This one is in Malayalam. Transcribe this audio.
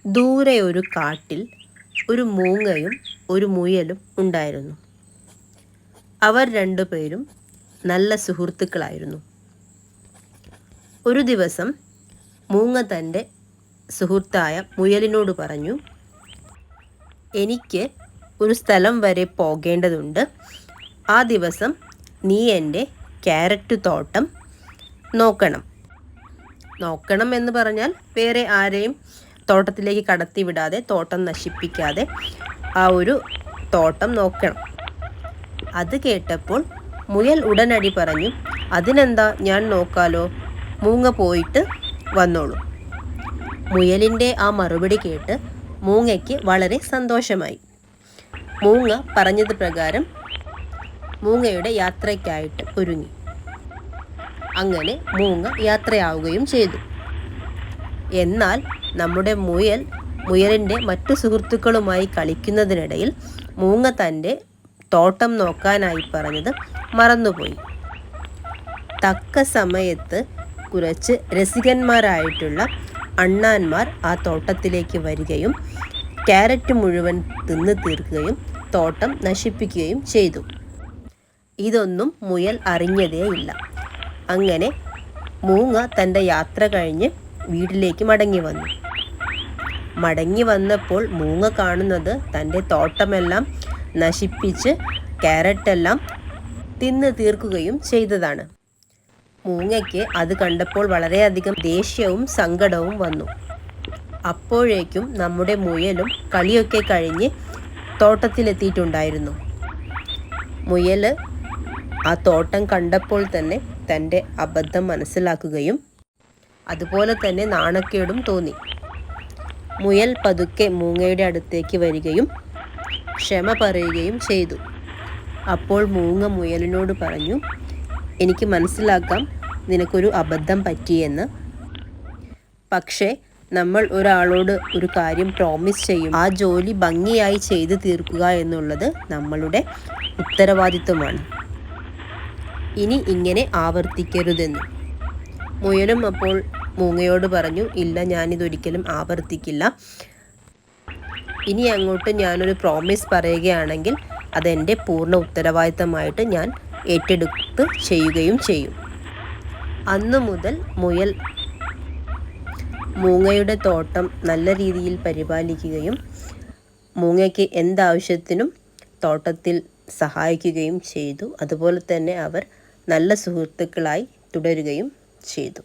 ദൂരെ ഒരു കാട്ടിൽ ഒരു മൂങ്ങയും ഒരു മുയലും ഉണ്ടായിരുന്നു. അവർ രണ്ടുപേരും നല്ല സുഹൃത്തുക്കളായിരുന്നു. ഒരു ദിവസം മൂങ്ങ തൻ്റെ സുഹൃത്തായ മുയലിനോട് പറഞ്ഞു, എനിക്ക് ഒരു സ്ഥലം വരെ പോകേണ്ടതുണ്ട്. ആ ദിവസം നീ എൻ്റെ ക്യാരറ്റ് തോട്ടം നോക്കണം എന്ന് പറഞ്ഞാൽ വേറെ ആരെയും തോട്ടത്തിലേക്ക് കടത്തിവിടാതെ, തോട്ടം നശിപ്പിക്കാതെ ആ ഒരു തോട്ടം നോക്കണം. അത് കേട്ടപ്പോൾ മുയൽ ഉടനടി പറഞ്ഞു, അതിനെന്താ, ഞാൻ നോക്കാലോ, മൂങ്ങ പോയിട്ട് വന്നോളൂ. മുയലിൻ്റെ ആ മറുപടി കേട്ട് മൂങ്ങയ്ക്ക് വളരെ സന്തോഷമായി. മൂങ്ങ പറഞ്ഞത് പ്രകാരം മൂങ്ങയുടെ യാത്രയ്ക്കായിട്ട് ഒരുങ്ങി. അങ്ങനെ മൂങ്ങ യാത്രയാവുകയും ചെയ്തു. എന്നാൽ നമ്മുടെ മുയലിൻ്റെ മറ്റു സുഹൃത്തുക്കളുമായി കളിക്കുന്നതിനിടയിൽ മൂങ്ങ തൻ്റെ തോട്ടം നോക്കാനായി പറഞ്ഞത് മറന്നുപോയി. തക്ക സമയത്ത് കുറച്ച് രസികന്മാരായിട്ടുള്ള അണ്ണാന്മാർ ആ തോട്ടത്തിലേക്ക് വരികയും ക്യാരറ്റ് മുഴുവൻ തിന്നു തീർക്കുകയും തോട്ടം നശിപ്പിക്കുകയും ചെയ്തു. ഇതൊന്നും മുയൽ അറിഞ്ഞതേയില്ല. അങ്ങനെ മൂങ്ങ തൻ്റെ യാത്ര കഴിഞ്ഞ് വീട്ടിലേക്ക് മടങ്ങി വന്നപ്പോൾ മൂങ്ങ കാണുന്നത് തൻ്റെ തോട്ടമെല്ലാം നശിപ്പിച്ച് ക്യാരറ്റെല്ലാം തിന്നു തീർക്കുകയും ചെയ്തതാണ്. മൂങ്ങയ്ക്ക് അത് കണ്ടപ്പോൾ വളരെയധികം ദേഷ്യവും സങ്കടവും വന്നു. അപ്പോഴേക്കും നമ്മുടെ മുയലും കളിയൊക്കെ കഴിഞ്ഞ് തോട്ടത്തിലെത്തിയിട്ടുണ്ടായിരുന്നു. മുയൽ ആ തോട്ടം കണ്ടപ്പോൾ തന്നെ തൻ്റെ അബദ്ധം മനസ്സിലാക്കുകയും അതുപോലെ തന്നെ നാണക്കേടും തോന്നി. മുയൽ പതുക്കെ മൂങ്ങയുടെ അടുത്തേക്ക് വരികയും ക്ഷമ പറയുകയും ചെയ്തു. അപ്പോൾ മൂങ്ങ മുയലിനോട് പറഞ്ഞു, എനിക്ക് മനസ്സിലാക്കാം നിനക്കൊരു അബദ്ധം പറ്റിയെന്ന്. പക്ഷേ നമ്മൾ ഒരാളോട് ഒരു കാര്യം പ്രോമിസ് ചെയ്യും, ആ ജോലി ഭംഗിയായി ചെയ്തു തീർക്കുക എന്നുള്ളത് നമ്മളുടെ ഉത്തരവാദിത്വമാണ്. ഇനി ഇങ്ങനെ ആവർത്തിക്കരുതെന്ന്. മുയലും അപ്പോൾ മൂങ്ങയോട് പറഞ്ഞു, ഇല്ല, ഞാനിതൊരിക്കലും ആവർത്തിക്കില്ല. ഇനി അങ്ങോട്ട് ഞാനൊരു പ്രോമിസ് പറയുകയാണെങ്കിൽ അതെൻ്റെ പൂർണ്ണ ഉത്തരവാദിത്തമായിട്ട് ഞാൻ ഏറ്റെടുത്ത് ചെയ്യുകയും ചെയ്യും. അന്നു മുതൽ മുയൽ മൂങ്ങയുടെ തോട്ടം നല്ല രീതിയിൽ പരിപാലിക്കുകയും മൂങ്ങയ്ക്ക് എന്താവശ്യത്തിനും തോട്ടത്തിൽ സഹായിക്കുകയും ചെയ്തു. അതുപോലെ തന്നെ അവർ നല്ല സുഹൃത്തുക്കളായി തുടരുകയും ചെയ്തു.